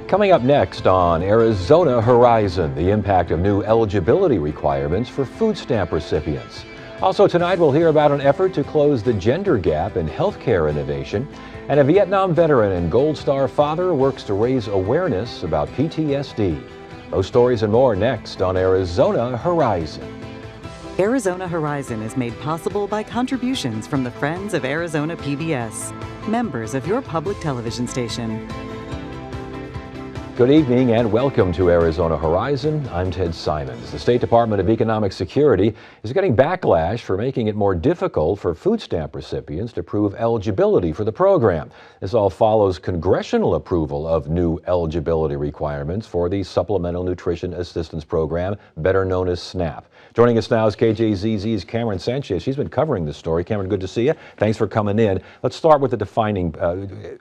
Coming up next on Arizona Horizon, the impact of new eligibility requirements for food stamp recipients. Also tonight, we'll hear about an effort to close the gender gap in healthcare innovation. And a Vietnam veteran and Gold Star father works to raise awareness about PTSD. Those stories and more next on Arizona Horizon. Arizona Horizon is made possible by contributions from the Friends of Arizona PBS, members of your public television station. Good evening and welcome to Arizona Horizon. I'm Ted Simons. The State Department of Economic Security is getting backlash for making it more difficult for food stamp recipients to prove eligibility for the program. This all follows congressional approval of new eligibility requirements for the Supplemental Nutrition Assistance Program, better known as SNAP. Joining us now is KJZZ's Cameron Sanchez. She's been covering this story. Cameron, good to see you. Thanks for coming in. Let's start with the defining,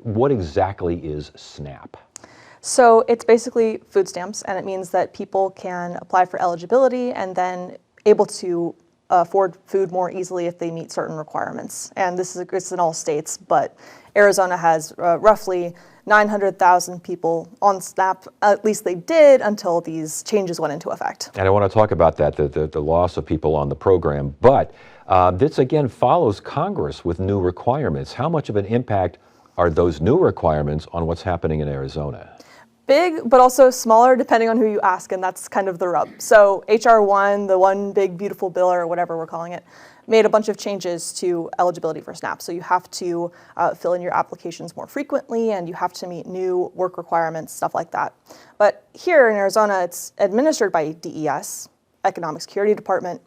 what exactly is SNAP? So it's basically food stamps, and it means that people can apply for eligibility and then able to afford food more easily if they meet certain requirements. And this is it's in all states, but Arizona has roughly 900,000 people on SNAP. At least they did until these changes went into effect. And I want to talk about that, the loss of people on the program. But this again follows Congress with new requirements. How much of an impact are those new requirements on what's happening in Arizona? Big, but also smaller depending on who you ask, and that's kind of the rub. So HR 1, the one big beautiful bill or whatever we're calling it, made a bunch of changes to eligibility for SNAP. So you have to fill in your applications more frequently, and you have to meet new work requirements, stuff like that. But here in Arizona, it's administered by DES, Economic Security Department.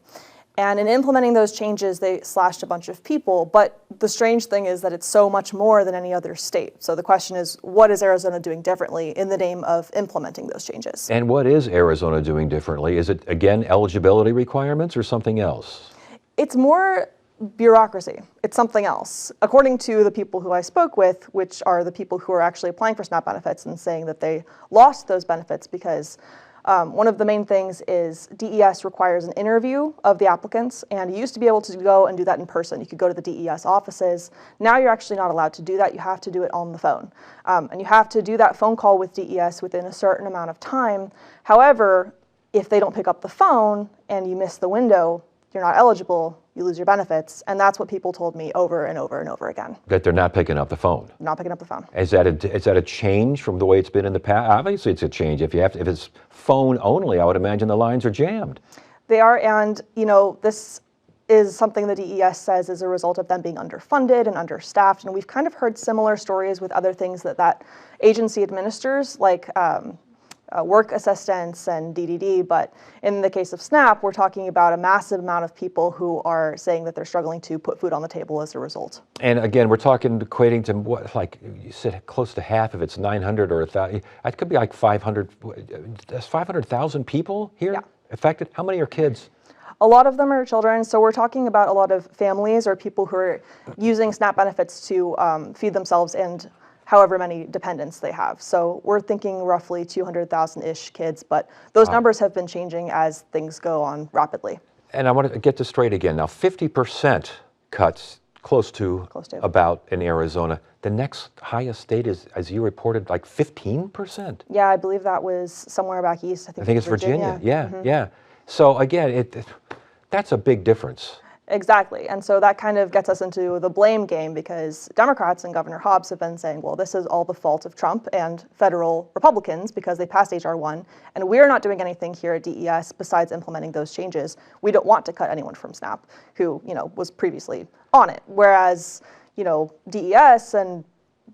And in implementing those changes, they slashed a bunch of people. But the strange thing is that it's so much more than any other state. So the question is, what is Arizona doing differently in the name of implementing those changes? And what is Arizona doing differently? Is it, again, eligibility requirements or something else? It's more bureaucracy. It's something else. According to the people who I spoke with, which are the people who are actually applying for SNAP benefits and saying that they lost those benefits because one of the main things is DES requires an interview of the applicants, and you used to be able to go and do that in person. You could go to the DES offices. Now you're actually not allowed to do that. You have to do it on the phone. And you have to do that phone call with DES within a certain amount of time. However, if they don't pick up the phone and you miss the window, you're not eligible, you lose your benefits. And that's what people told me over and over and over again. That they're not picking up the phone? Not picking up the phone. Is that a change from the way it's been in the past? Obviously it's a change. If it's phone only, I would imagine the lines are jammed. They are, and you know, this is something the DES says is a result of them being underfunded and understaffed. And we've kind of heard similar stories with other things that agency administers, like work assistance and DDD, but in the case of SNAP, we're talking about a massive amount of people who are saying that they're struggling to put food on the table as a result. And again, we're talking equating to what, like you said, close to half of it's 900 or 1,000. It could be like 500. There's 500,000 people here affected. How many are kids? A lot of them are children, so we're talking about a lot of families or people who are using SNAP benefits to feed themselves and however many dependents they have. So we're thinking roughly 200,000-ish kids, but those numbers have been changing as things go on rapidly. And I want to get this straight again. Now, 50% cuts, close to about in Arizona. The next highest state is, as you reported, like 15%? Yeah, I believe that was somewhere back east. I think it's Virginia. Yeah. So again, that's a big difference. Exactly, and so that kind of gets us into the blame game because Democrats and Governor Hobbs have been saying, well, this is all the fault of Trump and federal Republicans because they passed HR 1, and we're not doing anything here at DES besides implementing those changes. We don't want to cut anyone from SNAP who, was previously on it, whereas, DES and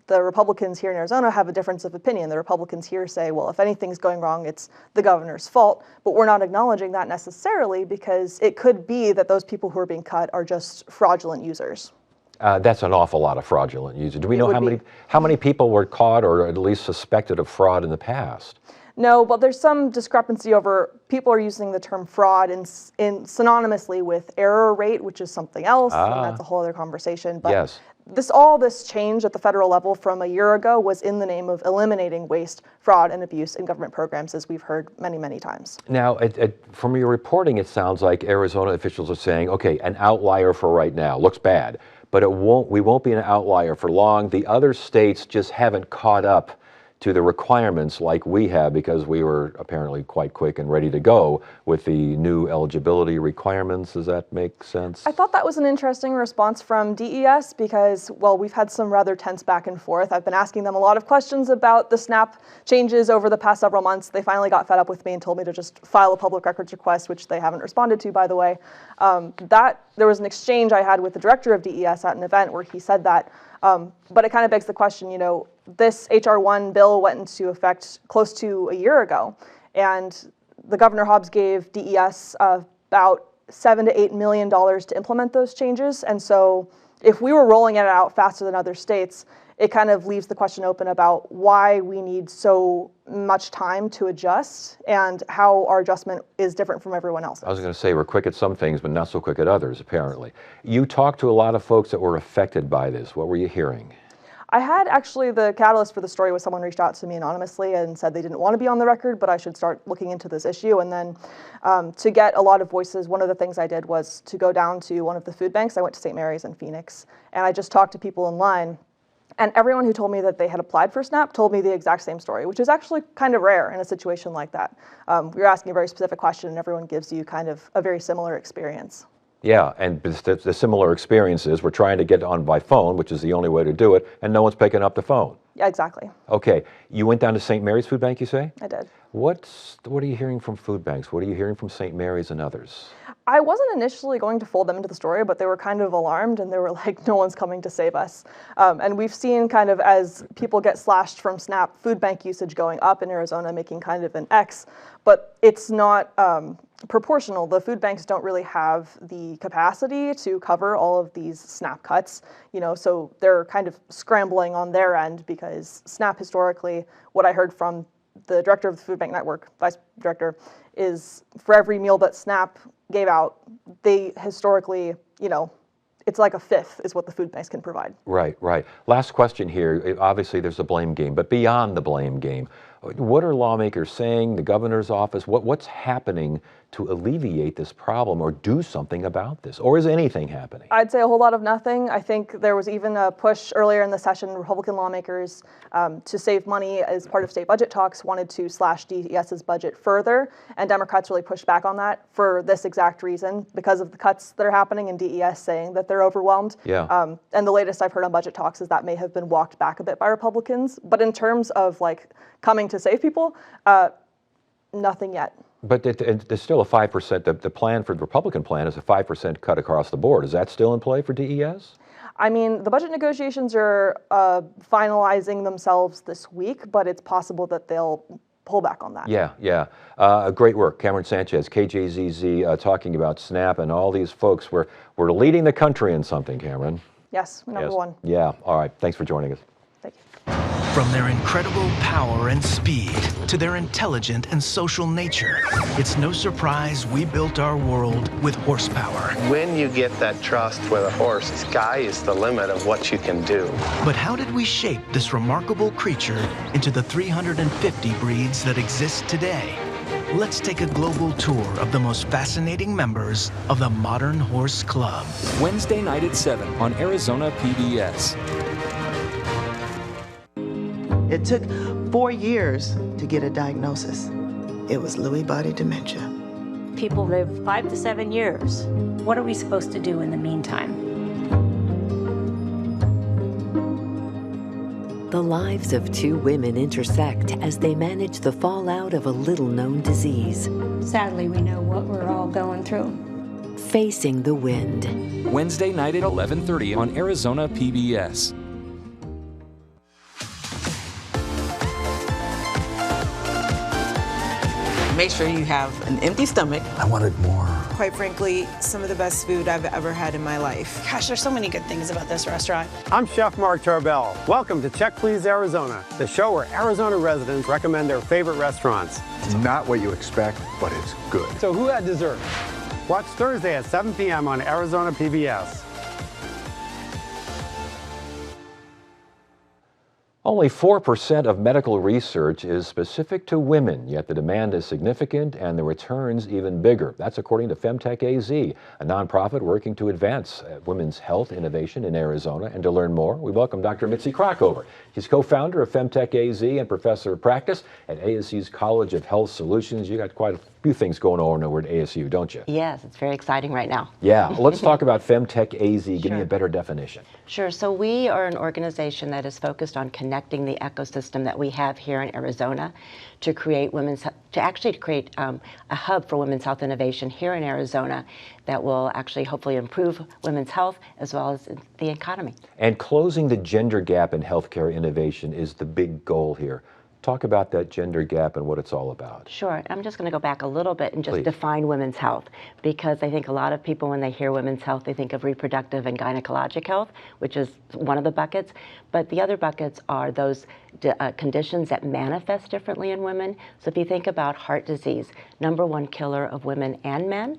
the Republicans here in Arizona have a difference of opinion. The Republicans here say, well, if anything's going wrong, it's the governor's fault. But we're not acknowledging that necessarily because it could be that those people who are being cut are just fraudulent users. That's an awful lot of fraudulent users. Do we know how many people were caught or at least suspected of fraud in the past? No, but there's some discrepancy over people are using the term fraud in synonymously with error rate, which is something else, and that's a whole other conversation. But yes. All this change at the federal level from a year ago was in the name of eliminating waste, fraud, and abuse in government programs, as we've heard many, many times. Now, from your reporting, it sounds like Arizona officials are saying, okay, an outlier for right now looks bad, but we won't be an outlier for long. The other states just haven't caught up to the requirements like we have, because we were apparently quite quick and ready to go with the new eligibility requirements. Does that make sense? I thought that was an interesting response from DES because, well, we've had some rather tense back and forth. I've been asking them a lot of questions about the SNAP changes over the past several months. They finally got fed up with me and told me to just file a public records request, which they haven't responded to, by the way. There was an exchange I had with the director of DES at an event where he said that, but it kind of begs the question, you know, this H.R. 1 bill went into effect close to a year ago, and the Governor Hobbs gave DES about $7 to $8 million to implement those changes. And so if we were rolling it out faster than other states, it kind of leaves the question open about why we need so much time to adjust and how our adjustment is different from everyone else's. I was going to say we're quick at some things, but not so quick at others, apparently. You talked to a lot of folks that were affected by this. What were you hearing? I had actually, the catalyst for the story was someone reached out to me anonymously and said they didn't want to be on the record, but I should start looking into this issue. And then to get a lot of voices, one of the things I did was to go down to one of the food banks. I went to St. Mary's in Phoenix, and I just talked to people in line. And everyone who told me that they had applied for SNAP told me the exact same story, which is actually kind of rare in a situation like that. You're asking a very specific question, and everyone gives you kind of a very similar experience. Yeah, and the similar experiences, we're trying to get on by phone, which is the only way to do it, and no one's picking up the phone. Yeah, exactly. Okay, you went down to St. Mary's Food Bank, you say? I did. What are you hearing from food banks? What are you hearing from St. Mary's and others? I wasn't initially going to fold them into the story, but they were kind of alarmed, and they were like, no one's coming to save us. And we've seen kind of as people get slashed from SNAP, food bank usage going up in Arizona, making kind of an X, but it's not proportional. The food banks don't really have the capacity to cover all of these SNAP cuts, you know, so they're kind of scrambling on their end because SNAP historically, what I heard from the director of the Food Bank Network, vice director, is for every meal that SNAP gave out, they historically, you know, it's like a fifth is what the food banks can provide. Right, right. Last question here. Obviously, there's a blame game, but beyond the blame game, what are lawmakers saying, the governor's office, what's happening to alleviate this problem or do something about this? Or is anything happening? I'd say a whole lot of nothing. I think there was even a push earlier in the session. Republican lawmakers, to save money as part of state budget talks, wanted to slash DES's budget further, and Democrats really pushed back on that for this exact reason, because of the cuts that are happening and DES saying that they're overwhelmed. Yeah. And the latest I've heard on budget talks is that may have been walked back a bit by Republicans. But in terms of like coming to save people, nothing yet. But there's still a 5%, the plan for the Republican plan is a 5% cut across the board. Is that still in play for DES? I mean, the budget negotiations are finalizing themselves this week, but it's possible that they'll pull back on that. Yeah, yeah. Great work. Cameron Sanchez, KJZZ, talking about SNAP and all these folks. We're leading the country in something, Cameron. Yes, number one. Yeah, all right. Thanks for joining us. Thank you. From their incredible power and speed to their intelligent and social nature, it's no surprise we built our world with horsepower. When you get that trust with a horse, the sky is the limit of what you can do. But how did we shape this remarkable creature into the 350 breeds that exist today? Let's take a global tour of the most fascinating members of the Modern Horse Club. Wednesday night at 7 on Arizona PBS. It took 4 years to get a diagnosis. It was Lewy body dementia. People live 5 to 7 years. What are we supposed to do in the meantime? The lives of two women intersect as they manage the fallout of a little-known disease. Sadly, we know what we're all going through. Facing the Wind. Wednesday night at 11:30 on Arizona PBS. Make sure you have an empty stomach. I wanted more. Quite frankly, some of the best food I've ever had in my life. Gosh, there's so many good things about this restaurant. I'm Chef Mark Tarbell. Welcome to Check Please Arizona, the show where Arizona residents recommend their favorite restaurants. It's not what you expect, but it's good. So who had dessert? Watch Thursday at 7 p.m. on Arizona PBS. Only 4% of medical research is specific to women, yet the demand is significant and the returns even bigger. That's according to Femtech AZ, a nonprofit working to advance women's health innovation in Arizona. And to learn more, we welcome Dr. Mitzi Krockover. She's co-founder of Femtech AZ and professor of practice at ASU's College of Health Solutions. You got quite a few things going on over at ASU, don't you? Yes, it's very exciting right now. Yeah, well, let's talk about Femtech AZ. Give me a better definition. Sure, so we are an organization that is focused on connecting the ecosystem that we have here in Arizona to create create a hub for women's health innovation here in Arizona that will actually hopefully improve women's health as well as the economy. And closing the gender gap in healthcare innovation is the big goal here. Talk about that gender gap and what it's all about. Sure. I'm just going to go back a little bit and just define women's health, because I think a lot of people, when they hear women's health, they think of reproductive and gynecologic health, which is one of the buckets. But the other buckets are those conditions that manifest differently in women. So if you think about heart disease, #1 killer of women and men.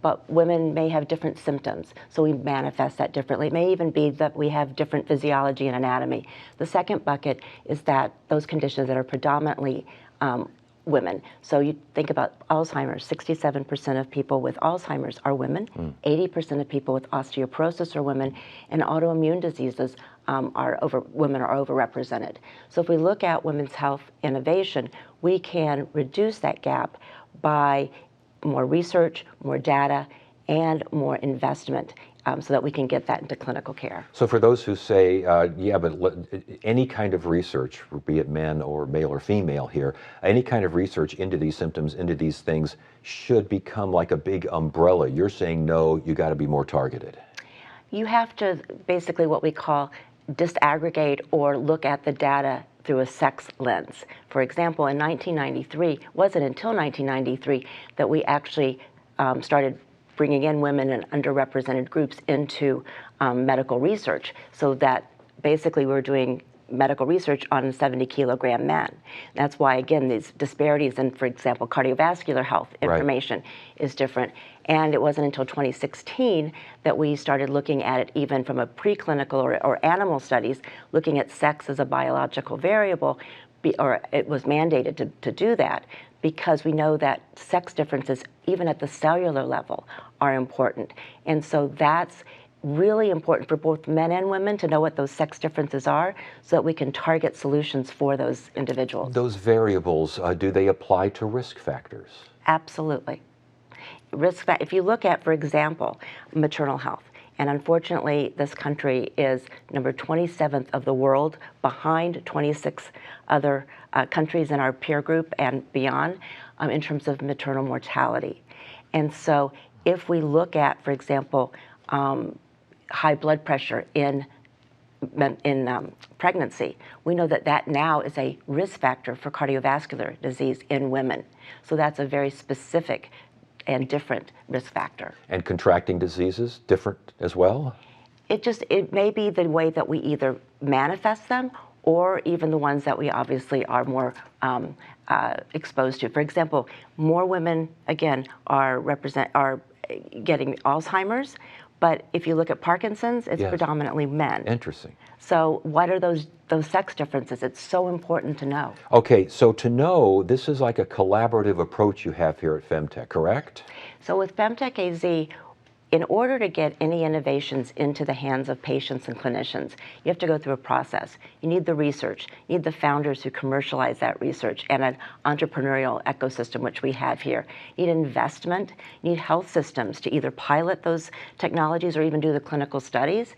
But women may have different symptoms, so we manifest that differently. It may even be that we have different physiology and anatomy. The second bucket is that those conditions that are predominantly women. So you think about Alzheimer's, 67% of people with Alzheimer's are women, 80% of people with osteoporosis are women, and autoimmune diseases women are overrepresented. So if we look at women's health innovation, we can reduce that gap by more research, more data, and more investment so that we can get that into clinical care. So for those who say, yeah, but any kind of research, be it men or male or female here, any kind of research into these symptoms, into these things should become like a big umbrella. You're saying, no, you got to be more targeted. You have to basically what we call disaggregate or look at the data through a sex lens. For example, in 1993, wasn't until 1993 that we actually started bringing in women and underrepresented groups into medical research, so that basically we're doing medical research on a 70-kilogram men. That's why, again, these disparities in, for example, cardiovascular health information is different. And it wasn't until 2016 that we started looking at it even from a preclinical or animal studies, looking at sex as a biological variable, or it was mandated to do that, because we know that sex differences, even at the cellular level, are important. And so that's really important for both men and women to know what those sex differences are so that we can target solutions for those individuals. Those variables, do they apply to risk factors? Absolutely. If you look at, for example, maternal health, and unfortunately this country is number 27th of the world, behind 26 other countries in our peer group and beyond in terms of maternal mortality. And so if we look at, for example, high blood pressure in pregnancy, we know that that now is a risk factor for cardiovascular disease in women. So that's a very specific and different risk factor. And contracting diseases, different as well? It may be the way that we either manifest them or even the ones that we obviously are more exposed to. For example, more women, again, are getting Alzheimer's, but if you look at Parkinson's, it's predominantly men. Interesting. So what are those sex differences? It's so important to know. Okay, so to know, this is like a collaborative approach you have here at Femtech, correct? So with Femtech AZ, in order to get any innovations into the hands of patients and clinicians, you have to go through a process. You need the research, you need the founders who commercialize that research, and an entrepreneurial ecosystem, which we have here. You need investment, you need health systems to either pilot those technologies or even do the clinical studies.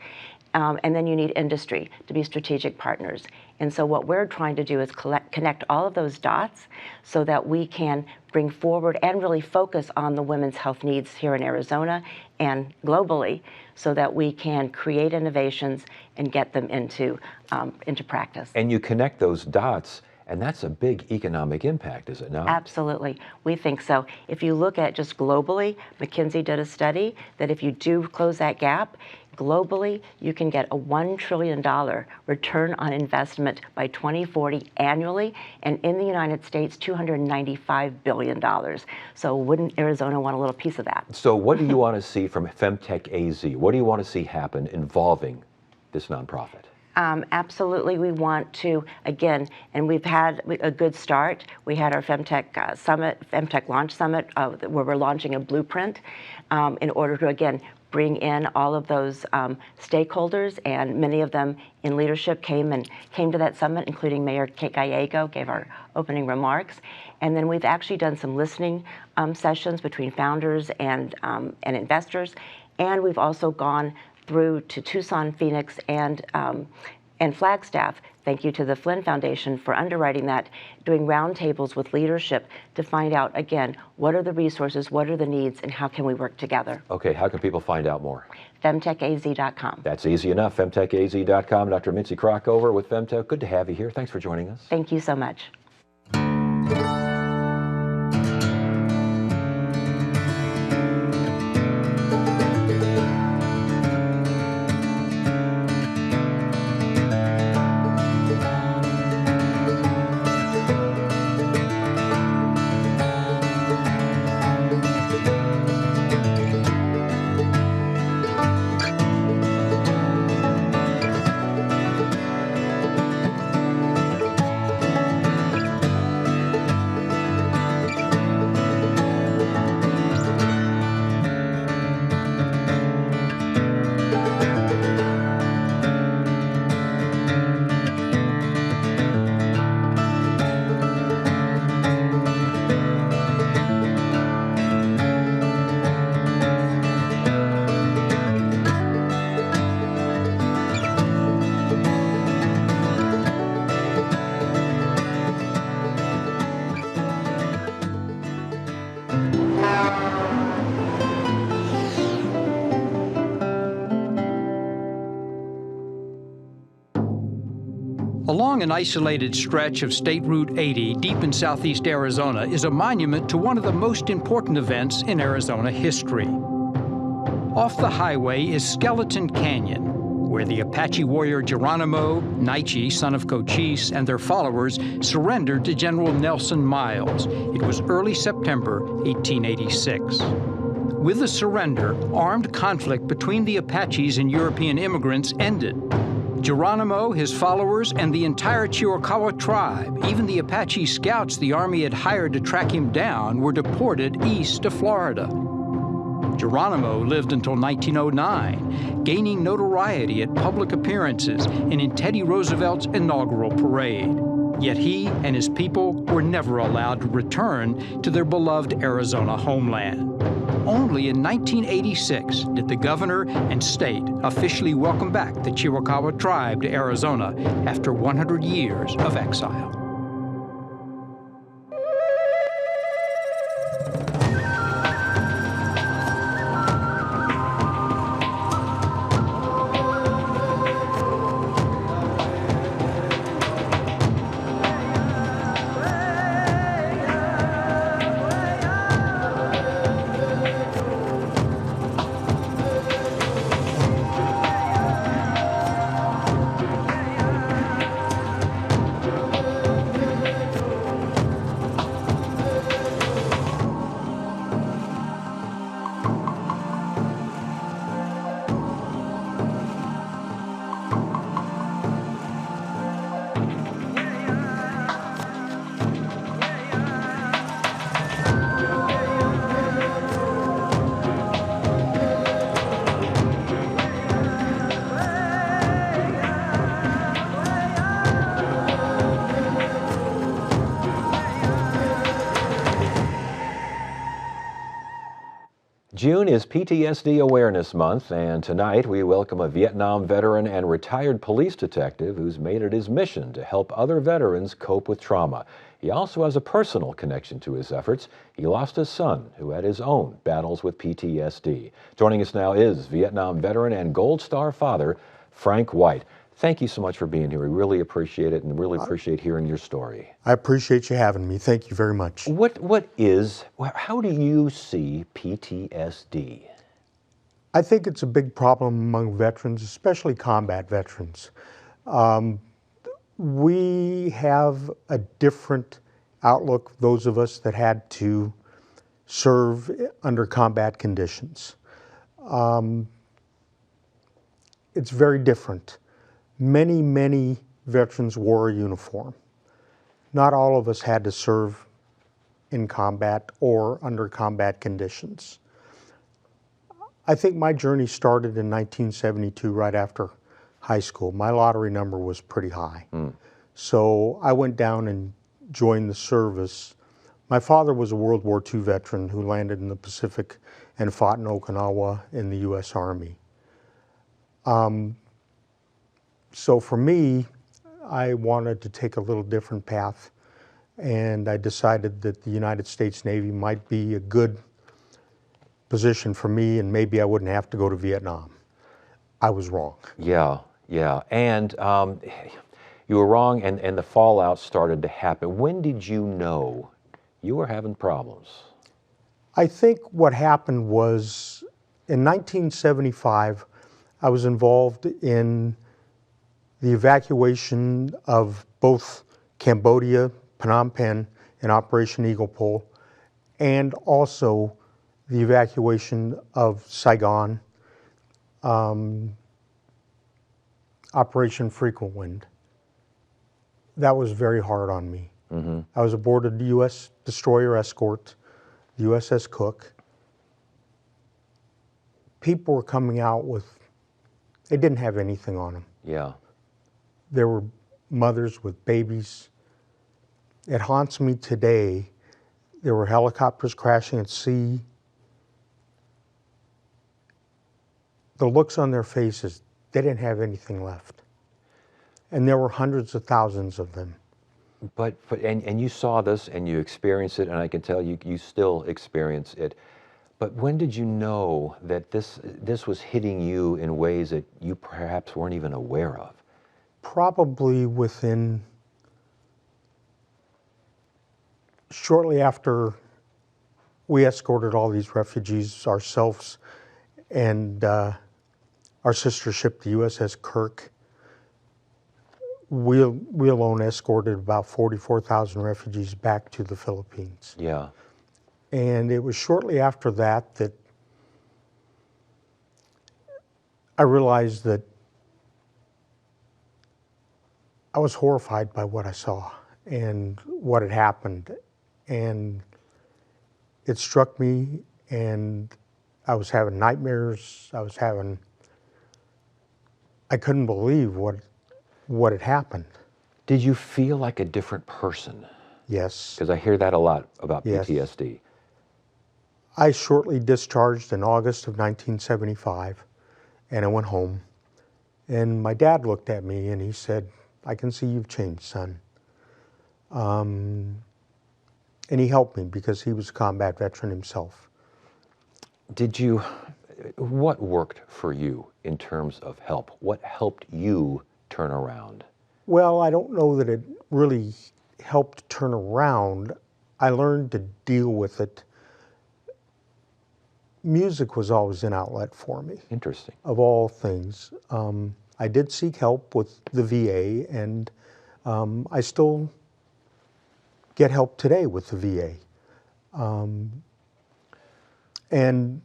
And then you need industry to be strategic partners. And so what we're trying to do is connect all of those dots so that we can bring forward and really focus on the women's health needs here in Arizona and globally, so that we can create innovations and get them into practice. And you connect those dots, and that's a big economic impact, is it not? Absolutely. We think so. If you look at just globally, McKinsey did a study that if you do close that gap, globally, you can get a $1 trillion return on investment by 2040 annually, and in the United States, $295 billion. So wouldn't Arizona want a little piece of that? So what do you want to see from Femtech AZ? What do you want to see happen involving this nonprofit? Absolutely, we want to, again, and we've had a good start. We had our Femtech Summit, Femtech Launch Summit, where we're launching a blueprint in order to, again, bring in all of those stakeholders, and many of them in leadership came to that summit, including Mayor Kate Gallego, gave our opening remarks. And then we've actually done some listening sessions between founders and investors. And we've also gone through to Tucson, Phoenix, and Flagstaff. Thank you to the Flynn Foundation for underwriting that, doing roundtables with leadership to find out, again, what are the resources, what are the needs, and how can we work together. Okay, how can people find out more? Femtechaz.com. That's easy enough, femtechaz.com. Dr. Mitzi Krockover with Femtech, good to have you here. Thanks for joining us. Thank you so much. Along an isolated stretch of State Route 80 deep in southeast Arizona is a monument to one of the most important events in Arizona history. Off the highway is Skeleton Canyon, where the Apache warrior Geronimo Naiche, son of Cochise, and their followers surrendered to General Nelson Miles. It was early September 1886. With the surrender, armed conflict between the Apaches and European immigrants ended. Geronimo, his followers, and the entire Chiricahua tribe, even the Apache scouts the Army had hired to track him down, were deported east to Florida. Geronimo lived until 1909, gaining notoriety at public appearances and in Teddy Roosevelt's inaugural parade. Yet he and his people were never allowed to return to their beloved Arizona homeland. Only in 1986 did the governor and state officially welcome back the Chiricahua tribe to Arizona after 100 years of exile. June is PTSD Awareness Month, and tonight we welcome a Vietnam veteran and retired police detective who's made it his mission to help other veterans cope with trauma. He also has a personal connection to his efforts. He lost his son, who had his own battles with PTSD. Joining us now is Vietnam veteran and Gold Star father, Frank White. Thank you so much for being here. We really appreciate it and really appreciate hearing your story. I appreciate you having me. Thank you very much. How do you see PTSD? I think it's a big problem among veterans, especially combat veterans. We have a different outlook, those of us that had to serve under combat conditions. It's very different. Many, many veterans wore a uniform. Not all of us had to serve in combat or under combat conditions. I think my journey started in 1972, right after high school. My lottery number was pretty high. So I went down and joined the service. My father was a World War II veteran who landed in the Pacific and fought in Okinawa in the U.S. Army. So for me, I wanted to take a little different path, and I decided that the United States Navy might be a good position for me, and maybe I wouldn't have to go to Vietnam. I was wrong. Yeah, yeah. And you were wrong, and the fallout started to happen. When did you know you were having problems? I think what happened was in 1975, I was involved in the evacuation of both Cambodia, Phnom Penh, and Operation Eagle Pole, and also the evacuation of Saigon, Operation Frequent Wind. That was very hard on me. I was aboard a U.S. destroyer escort, the USS Cook. People were coming out with, they didn't have anything on them. Yeah. There were mothers with babies. It haunts me today. There were helicopters crashing at sea. The looks on their faces, they didn't have anything left. And there were hundreds of thousands of them. And you saw this and you experienced it, and I can tell you still experience it. But when did you know that this was hitting you in ways that you perhaps weren't even aware of? Probably within, shortly after we escorted all these refugees ourselves, and our sister ship, the USS Kirk, we alone escorted about 44,000 refugees back to the Philippines. Yeah. And it was shortly after that that I realized that I was horrified by what I saw and what had happened. And it struck me, and I was having nightmares. I couldn't believe what had happened. Did you feel like a different person? Yes. Because I hear that a lot about Yes. PTSD. I shortly discharged in August of 1975, and I went home. And my dad looked at me and he said, "I can see you've changed, son." And he helped me because he was a combat veteran himself. What worked for you in terms of help? What helped you turn around? Well, I don't know that it really helped turn around. I learned to deal with it. Music was always an outlet for me. Interesting. Of all things. I did seek help with the VA, and I still get help today with the VA. And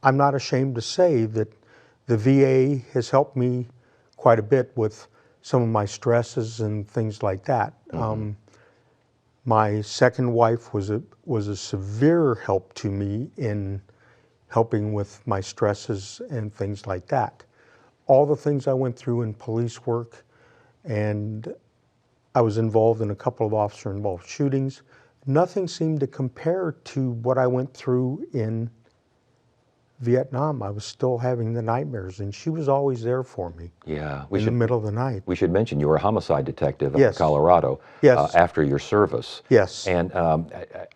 I'm not ashamed to say that the VA has helped me quite a bit with some of my stresses and things like that. My second wife was a severe help to me in helping with my stresses and things like that. All the things I went through in police work, and I was involved in a couple of officer-involved shootings, nothing seemed to compare to what I went through in Vietnam. I was still having the nightmares, and she was always there for me. Yeah, in the middle of the night. We should mention you were a homicide detective Yes. in Colorado Yes. after your service. Yes. And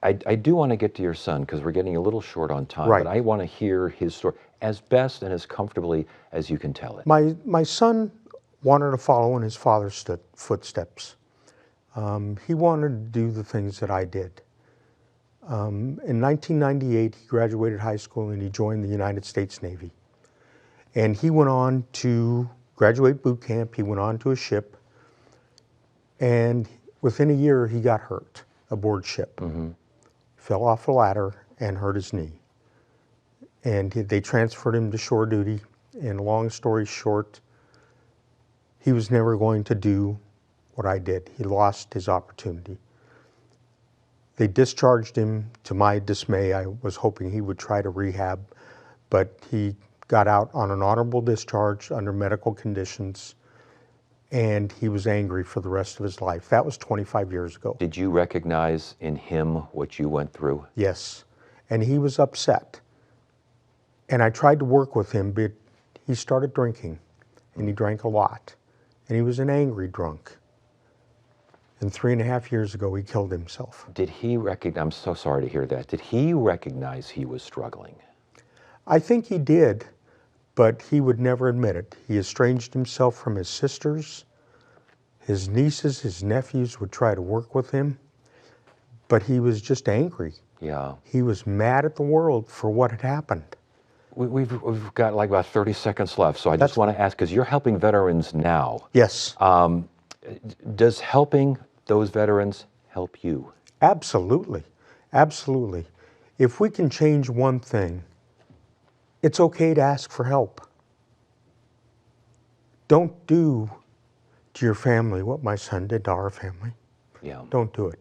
I do want to get to your son because we're getting a little short on time. Right. But I want to hear his story as best and as comfortably as you can tell it. My son wanted to follow in his father's footsteps. He wanted to do the things that I did. In 1998, he graduated high school and he joined the United States Navy. And he went on to graduate boot camp. He went on to a ship. And within a year, he got hurt aboard ship. Fell off a ladder and hurt his knee. And they transferred him to shore duty. And long story short, he was never going to do what I did. He lost his opportunity. They discharged him. To my dismay, I was hoping he would try to rehab, but he got out on an honorable discharge under medical conditions, and he was angry for the rest of his life. That was 25 years ago. Did you recognize in him what you went through? Yes, and he was upset. And I tried to work with him, but he started drinking, and he drank a lot, and he was an angry drunk. And 3.5 years ago, he killed himself. Did he recognize, I'm so sorry to hear that, did he recognize he was struggling? I think he did, but he would never admit it. He estranged himself from his sisters. His nieces, his nephews would try to work with him, but he was just angry. Yeah. He was mad at the world for what had happened. We've got like about 30 seconds left, so I just want to ask, because you're helping veterans now. Yes. Does helping those veterans help you? Absolutely. Absolutely. If we can change one thing, it's okay to ask for help. Don't do to your family what my son did to our family. Yeah. Don't do it.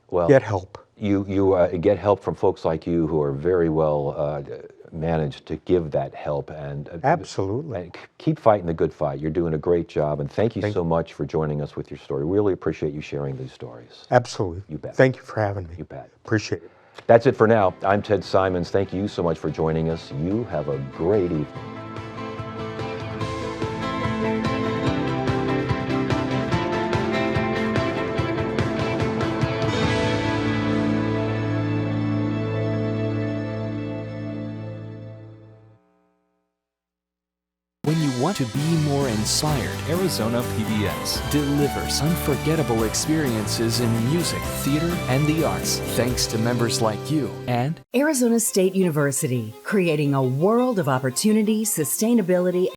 Well, get help. You get help from folks like you who are very well managed to give that help, and absolutely, and keep fighting the good fight. You're doing a great job, and thank you so much for joining us with your story. Really appreciate you sharing these stories. Absolutely. You bet. Thank you for having me. You bet. Appreciate it. That's it for now. I'm Ted Simons. Thank you so much for joining us. You have a great evening. When you want to be more inspired, Arizona PBS delivers unforgettable experiences in music, theater, and the arts, thanks to members like you and Arizona State University, creating a world of opportunity, sustainability,